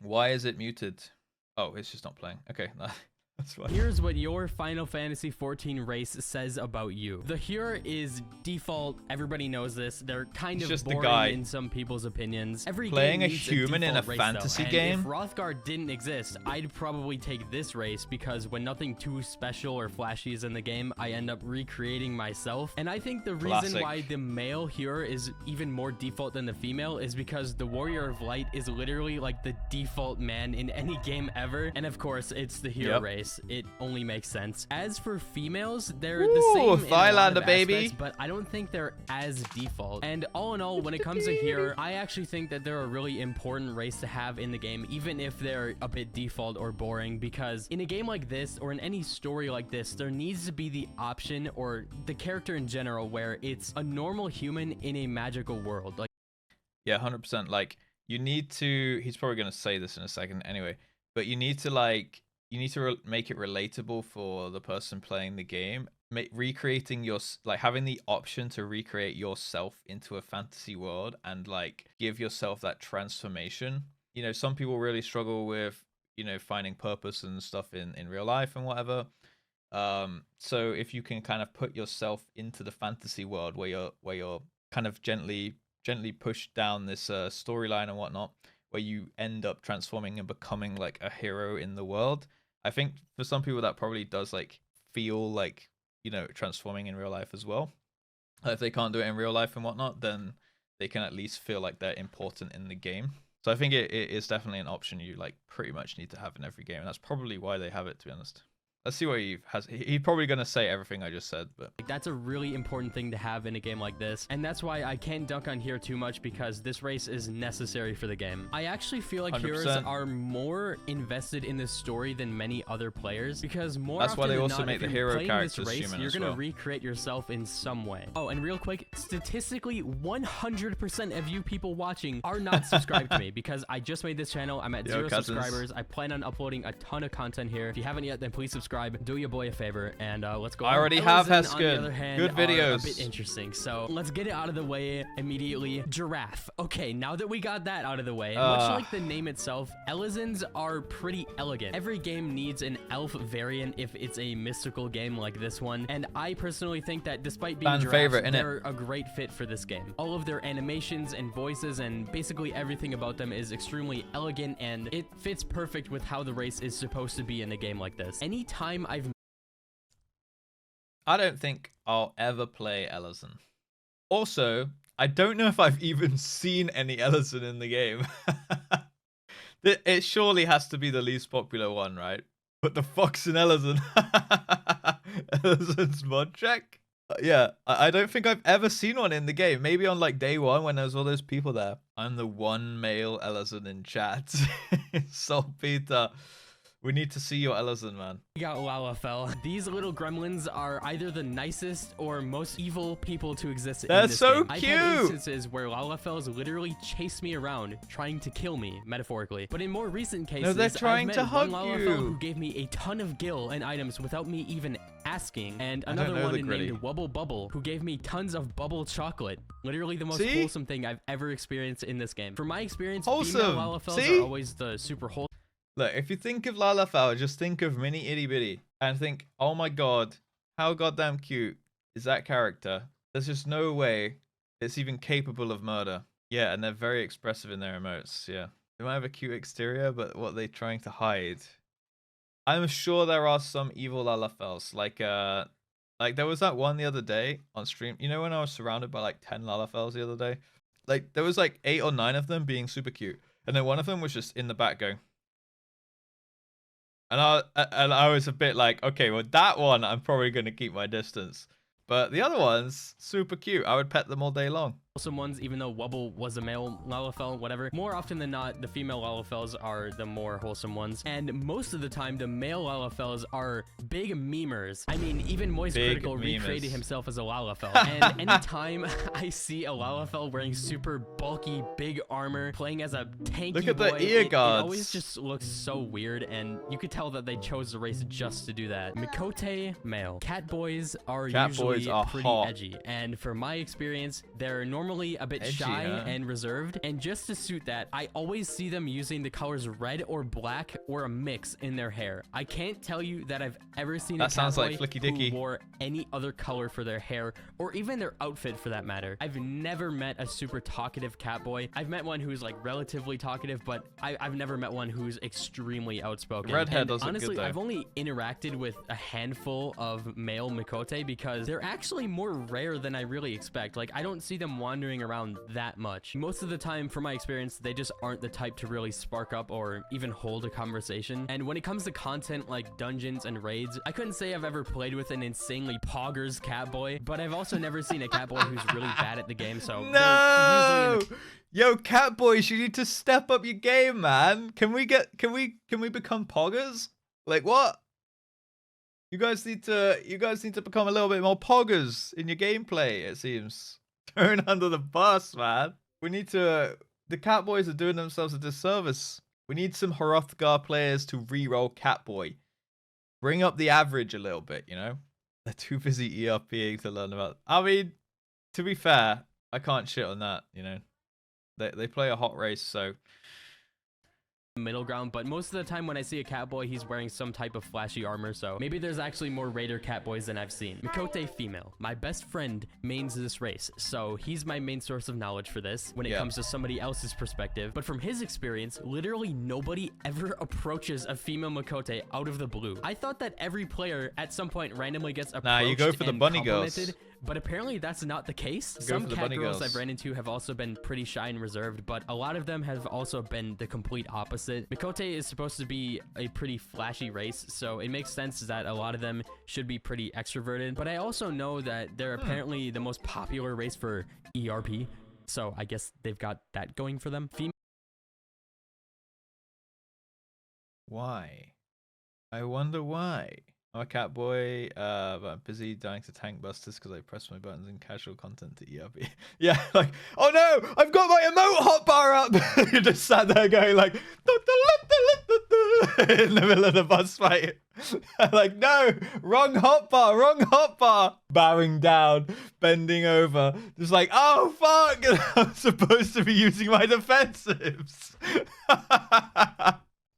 Why is it muted? Oh, it's just not playing. Okay, that's fine. Here's what your Final Fantasy XIV race says about you. The Hrothgar is default. Everybody knows this. They're kind of just the boring guy. in some people's opinions. Every Playing game a needs human in a default race, fantasy though. game? And if Hrothgar didn't exist, I'd probably take this race because when nothing too special or flashy is in the game, I end up recreating myself. And I think the reason why the male Hrothgar is even more default than the female is because the Warrior of Light is literally like the default man in any game ever. And of course, it's the Hrothgar race. It only makes sense. As for females, they're the same in a lot of aspects, but I don't think they're as default. And all in all, when it comes to here, I actually think that they're a really important race to have in the game, even if they're a bit default or boring, because in a game like this, or in any story like this, there needs to be the option, or the character in general, where it's a normal human in a magical world. Like, yeah, 100%. Like, you need to, he's probably going to say this in a second anyway, but you need to like, you need to make it relatable for the person playing the game. Recreating your, like, having the option to recreate yourself into a fantasy world and like give yourself that transformation. You know, some people really struggle with, you know, finding purpose and stuff in real life and whatever. So if you can kind of put yourself into the fantasy world where you're kind of gently pushed down this storyline and whatnot, where you end up transforming and becoming like a hero in the world. I think for some people that probably does like feel like, you know, transforming in real life as well. If they can't do it in real life and whatnot, then they can at least feel like they're important in the game. So I think it is definitely an option you like pretty much need to have in every game, and that's probably why they have it, to be honest. Let's see what he has. He's probably going to say everything I just said, but that's a really important thing to have in a game like this. And that's why I can't dunk on here too much, because this race is necessary for the game. I actually feel like 100%. heroes are more invested in this story than many other players, because more that's often why they than also not, make if the you're hero playing characters this race, human you're as going to well. recreate yourself in some way. Oh, and real quick, statistically, 100% of you people watching are not subscribed to me, because I just made this channel. I'm at 0 subscribers. I plan on uploading a ton of content here. If you haven't yet, then please subscribe. Do your boy a favor, and let's go. I already have Elven, Heskin. on the other hand, Good videos. A bit interesting, so let's get it out of the way immediately. Giraffe. Okay, now that we got that out of the way, much like the name itself, Elizons are pretty elegant. Every game needs an elf variant if it's a mystical game like this one, and I personally think that despite being giraffes, they're a great fit for this game. All of their animations and voices and basically everything about them is extremely elegant, and it fits perfect with how the race is supposed to be in a game like this. Anytime I don't think I'll ever play Elizon. Also, I don't know if I've even seen any Elizon in the game. It surely has to be the least popular one, right? But the fuck's an Elizon? Elizon's mod check? Yeah, I don't think I've ever seen one in the game. Maybe on like day one when there's all those people there. I'm the one male Elizon in chat. Saltpeter. We need to see your Elizon, man. We got Lalafell. These little gremlins are either the nicest or most evil people to exist in this game. They're so cute! I've had instances where Lalafells literally chase me around, trying to kill me, metaphorically. But in more recent cases, no, they're trying I've to met hug one Lalafell you. who gave me a ton of gil and items without me even asking, and another one named Wubble Bubble who gave me tons of bubble chocolate. Literally the most wholesome thing I've ever experienced in this game. From my experience, female Lalafells are always the super wholesome. Look, if you think of Lalafell, just think of Mini Itty Bitty and think, oh my god, how goddamn cute is that character? There's just no way it's even capable of murder. Yeah, and they're very expressive in their emotes, yeah. They might have a cute exterior, but what are they trying to hide? I'm sure there are some evil Lalafells, like there was that one the other day on stream. You know when I was surrounded by like 10 Lalafells the other day? Like, there was like 8 or 9 of them being super cute. And then one of them was just in the back going... And I was a bit like, okay, well, that one, I'm probably going to keep my distance. But the other ones, super cute. I would pet them all day long. Wholesome ones, even though Wubble was a male Lalafell, whatever. More often than not, the female Lalafells are the more wholesome ones. And most of the time, the male Lalafells are big memers. I mean, even Moist Critical recreated himself as a Lalafell. And anytime I see a Lalafell wearing super bulky, big armor, playing as a tanky Look at boy, the ear guards. It always just looks so weird, and you could tell that they chose the race just to do that. Miqo'te, male. Catboys are usually pretty edgy. And for my experience, they're normally normally a bit Edgy, shy huh? and reserved, and just to suit that, I always see them using the colors red or black or a mix in their hair. I can't tell you that I've ever seen a Catboy who wore any other color for their hair or even their outfit for that matter. I've never met a super talkative Catboy. I've met one who's like relatively talkative, but I've never met one who's extremely outspoken. Redhead does honestly, look good, though. I've only interacted with a handful of male Miqo'te because they're actually more rare than I really expect. Like, I don't see them wandering around that much. Most of the time, from my experience, they just aren't the type to really spark up or even hold a conversation. And when it comes to content like dungeons and raids, I couldn't say I've ever played with an insanely poggers Catboy, but I've also never seen a Catboy who's really bad at the game, so no! Yo, Catboys, you need to step up your game, man. Can we become poggers? Like, what? You guys need to become a little bit more poggers in your gameplay, it seems. Thrown under the bus, man. We need to... The Catboys are doing themselves a disservice. We need some Hrothgar players to reroll Catboy. Bring up the average a little bit, you know? They're too busy ERPing to learn about... I mean, to be fair, I can't shit on that, you know? They play a hot race, so... middle ground, but most of the time when I see a Catboy, he's wearing some type of flashy armor, so maybe there's actually more raider Catboys than I've seen. Miqo'te female. My best friend mains this race, so he's my main source of knowledge for this when it comes to somebody else's perspective, but from his experience, literally nobody ever approaches a female Miqo'te out of the blue. I thought that every player at some point randomly gets approached. Nah, you go for the bunny girls. But apparently that's not the case. Some cat girls I've ran into have also been pretty shy and reserved, but a lot of them have also been the complete opposite. Miqo'te is supposed to be a pretty flashy race, so it makes sense that a lot of them should be pretty extroverted. But I also know that they're apparently the most popular race for ERP, so I guess they've got that going for them. Why? I wonder why. I'm a Catboy, but I'm busy dying to tank busters because I press my buttons in casual content to ERP. Yeah, like, oh no, I've got my emote hotbar up. You just sat there going like, in the middle of the boss fight. Like, no, wrong hotbar. Bowing down, bending over, just like, oh fuck, I'm supposed to be using my defensives.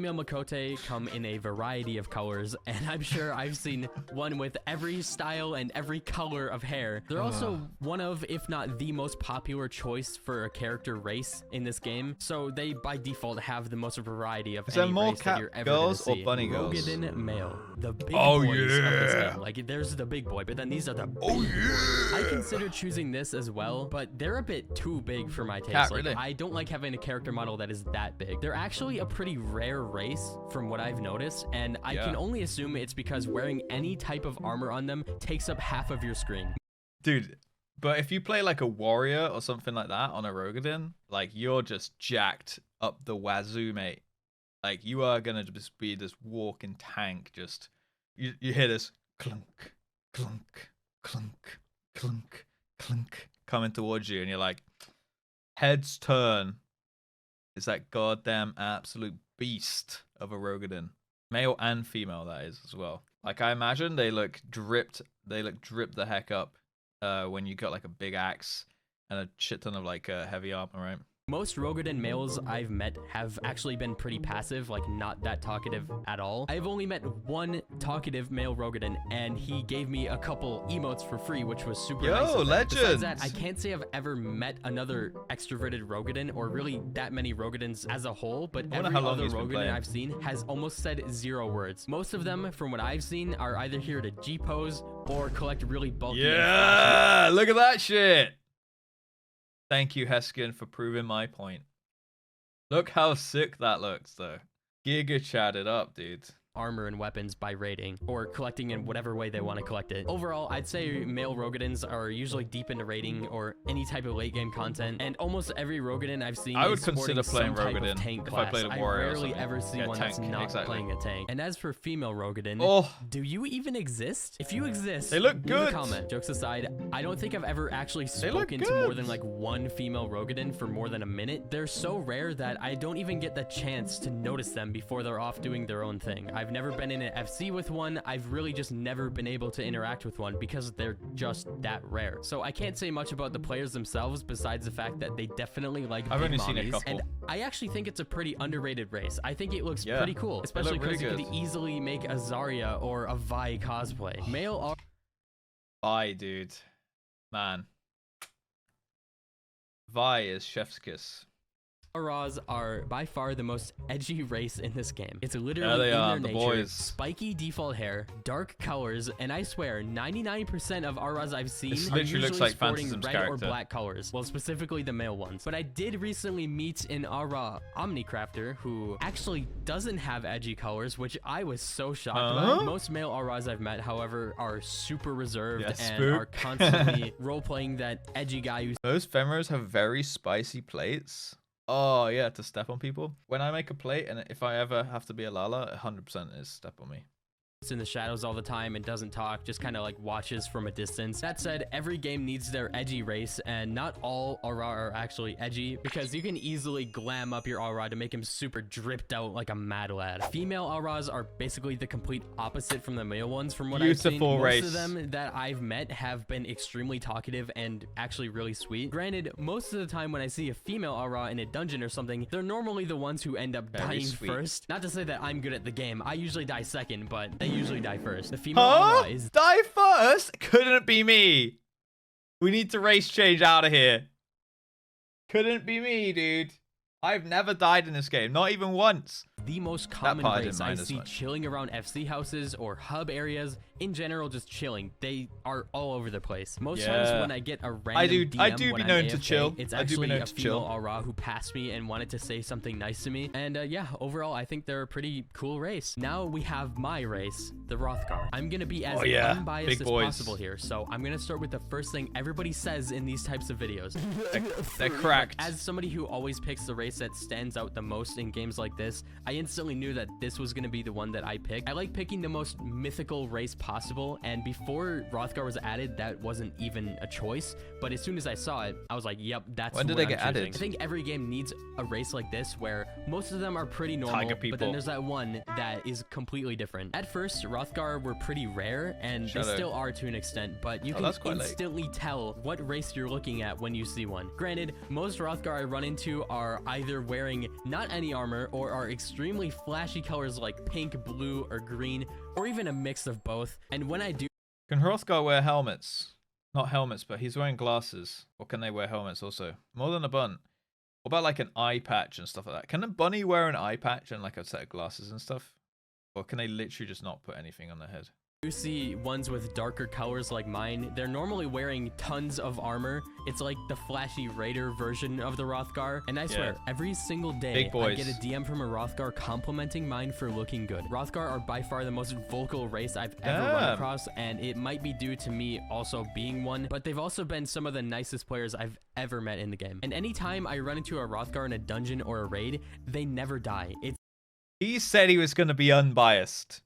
Female Miqo'te come in a variety of colors, and I'm sure I've seen one with every style and every color of hair. They're also one of, if not the most popular choice for a character race in this game, so they by default have the most variety of any race that you're ever gonna see. Or bunny girls? Roegadyn male, the big boys of this game. Like, there's the big boy, but then these are the big boys. I considered choosing this as well, but they're a bit too big for my taste. Like, I don't like having a character model that is that big. They're actually a pretty rare race from what I've noticed, and I can only assume it's because wearing any type of armor on them takes up half of your screen. Dude, but if you play like a warrior or something like that on a Roegadyn, like, you're just jacked up the wazoo, mate. Like, you are gonna just be this walking tank. Just you hear this clunk, clunk, clunk, clunk, clunk coming towards you, and you're like, heads turn. It's that goddamn absolute beast of a Roegadyn, male and female, that is, as well. Like, I imagine they look dripped the heck up when you got like a big axe and a shit ton of like heavy armor, right? Most Roegadyn males I've met have actually been pretty passive, like not that talkative at all. I've only met one talkative male Roegadyn, and he gave me a couple emotes for free, which was super nice. Yo, legend! Besides that, I can't say I've ever met another extroverted Roegadyn, or really that many Roegadyns as a whole, but every other Roegadyn I've seen has almost said 0 words. Most of them, from what I've seen, are either here to G-pose or collect really bulky... Yeah! Look at that shit! Thank you, Heskin, for proving my point. Look how sick that looks, though. Giga chatted up, dude. Armor and weapons by raiding or collecting in whatever way they want to collect it. Overall, I'd say male Roegadyns are usually deep into raiding or any type of late game content, and almost every Roegadyn I've seen I would consider playing Roegadyn tank if class. I played a warrior. I rarely ever see one tank, that's not playing a tank. And as for female Roegadyn, do you even exist? If you exist, they look good. Leave a comment. Jokes aside, I don't think I've ever actually spoken to more than like one female Roegadyn for more than a minute. They're so rare that I don't even get the chance to notice them before they're off doing their own thing. I've I've never been in an FC with one. I've really just never been able to interact with one because they're just that rare. So I can't say much about the players themselves besides the fact that they definitely like I've big only seen a mommies, couple. and I actually think it's a pretty underrated race. I think it looks pretty cool, especially because you could easily make a Zarya or a Vi cosplay. Male Vi, dude. Man. Vi is chef's kiss. Auras are by far the most edgy race in this game. It's literally in their nature, boys. spiky default hair, dark colors, and I swear 99% of Auras I've seen This are literally usually looks like sporting Phantasm's red character. or black colors. Well, specifically the male ones. But I did recently meet an Aura Omnicrafter who actually doesn't have edgy colors, which I was so shocked about. Most male Auras I've met, however, are super reserved and are constantly role-playing that edgy guy who's Most Femras have very spicy plates. Oh, yeah, to step on people. When I make a plate, and if I ever have to be a Lala, 100% is step on me. in the shadows all the time and doesn't talk, just kind of like watches from a distance. That said, every game needs their edgy race, and not all Au Ra are actually edgy, because you can easily glam up your Au Ra to make him super dripped out like a mad lad. Female Au Ras are basically the complete opposite from the male ones. From what I've seen, most of them that I've met have been extremely talkative and actually really sweet. Granted, most of the time when I see a female Au Ra in a dungeon or something, they're normally the ones who end up dying first. Not to say that I'm good at the game. I usually die second, but they usually die first. The female Au Ra is die first? Couldn't be me. We need to race change out of here. Couldn't be me, dude. I've never died in this game, not even once. The most common race I see chilling around FC houses or hub areas, in general, just chilling. They are all over the place. Most times when I get a random DM I do be known AFK, to chill. It's actually a female Au Ra who passed me and wanted to say something nice to me. And yeah, overall, I think they're a pretty cool race. Now we have my race, the Hrothgar. I'm gonna be as unbiased as possible here. So I'm gonna start with the first thing everybody says in these types of videos. They're cracked. As somebody who always picks the race that stands out the most in games like this, I instantly knew that this was going to be the one that I picked. I like picking the most mythical race possible, and before Hrothgar was added, that wasn't even a choice. But as soon as I saw it, I was like, yep, that's when did they get added? I think every game needs a race like this where most of them are pretty normal, but then there's that one that is completely different. At first, Hrothgar were pretty rare, and they still are to an extent, but you can instantly tell what race you're looking at when you see one. Granted, most Hrothgar I run into are either wearing not any armor or are extremely flashy colors like pink, blue, or green, or even a mix of both. And when I do... Can Hrothgar wear helmets? Not helmets, but he's wearing glasses. Or can they wear helmets also? More than a bun. What about like an eye patch and stuff like that? Can a bunny wear an eye patch and like a set of glasses and stuff? Or can they literally just not put anything on their head? You see ones with darker colors like mine, they're normally wearing tons of armor. It's like the flashy raider version of the Hrothgar, and I swear, every single day I get a DM from a Hrothgar complimenting mine for looking good. Hrothgar are by far the most vocal race I've ever run across, and it might be due to me also being one, but they've also been some of the nicest players I've ever met in the game. And anytime I run into a Hrothgar in a dungeon or a raid, they never die. He said he was going to be unbiased.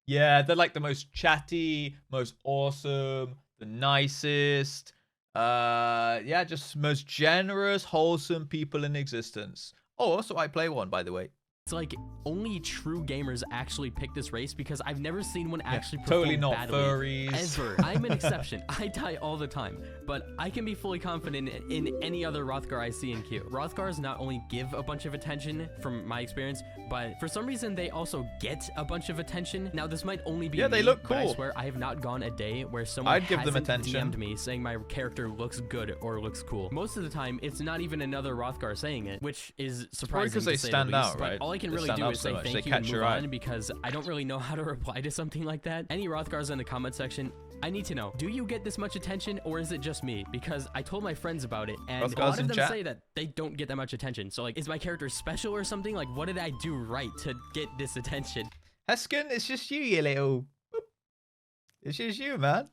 Yeah, they're like the most chatty, most awesome, the nicest. Yeah, just most generous, wholesome people in existence. Oh, also I play one, by the way. It's like only true gamers actually pick this race, because I've never seen one actually totally perform not badly furries. Ever. I'm an exception. I die all the time, but I can be fully confident in any other Hrothgar I see in queue. Hrothgars not only give a bunch of attention from my experience, but for some reason they also get a bunch of attention. Now this might only be they look cool. But I swear I have not gone a day where someone hasn't DM'd me saying my character looks good or looks cool. Most of the time it's not even another Hrothgar saying it, which is surprising because they stand out, right? All I can really do is say thank you and move on, because I don't really know how to reply to something like that. Any Hrothgars in the comment section, I need to know, do you get this much attention or is it just me? Because I told my friends about it and a lot of them say that they don't get that much attention. So like, is my character special or something? Like, what did I do right to get this attention? Heskin, it's just you little... It's just you, man.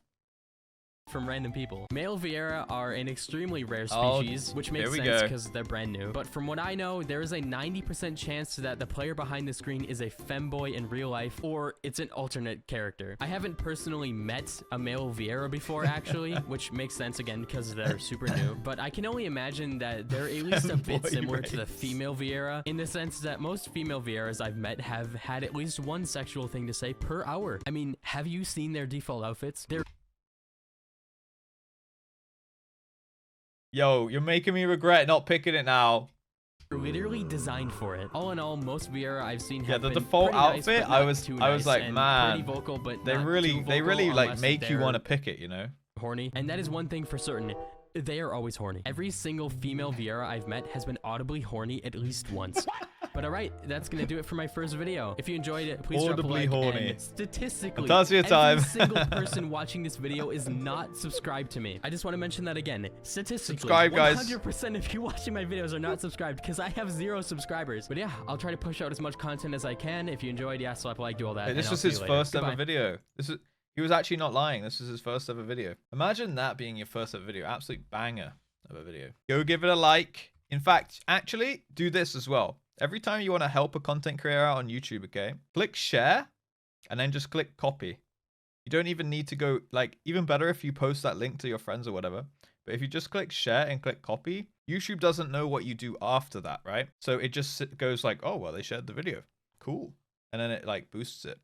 from random people. Male Viera are an extremely rare species, which makes sense because they're brand new. But from what I know, there is a 90% chance that the player behind the screen is a femboy in real life, or it's an alternate character. I haven't personally met a male Viera before, actually, which makes sense again because they're super new. But I can only imagine that they're at least a bit similar to the female Viera, in the sense that most female Vieras I've met have had at least one sexual thing to say per hour. I mean, have you seen their default outfits? They're Yo, you're making me regret not picking it now. Literally designed for it. All in all, most Viera I've seen have the been default outfit, nice, I was like, man, pretty vocal, but they really like make you want to pick it, you know? Horny. And that is one thing for certain. They are always horny. Every single female Viera I've met has been audibly horny at least once. But alright, that's gonna do it for my first video. If you enjoyed it, please drop a like. Horny. And statistically, every single person watching this video is not subscribed to me. I just want to mention that again. Statistically, subscribe, guys. 100% of you watching my videos are not subscribed because I have 0 subscribers. But yeah, I'll try to push out as much content as I can. If you enjoyed, yeah, slap a like, do all that. Hey, this was his first ever video. He was actually not lying. This is his first ever video. Imagine that being your first ever video. Absolute banger of a video. Go give it a like. In fact, actually, do this as well. Every time you want to help a content creator out on YouTube, okay, click share and then just click copy. You don't even need to go, like, even better if you post that link to your friends or whatever. But if you just click share and click copy, YouTube doesn't know what you do after that, right? So it just goes like, oh, well, they shared the video. Cool. And then it like boosts it.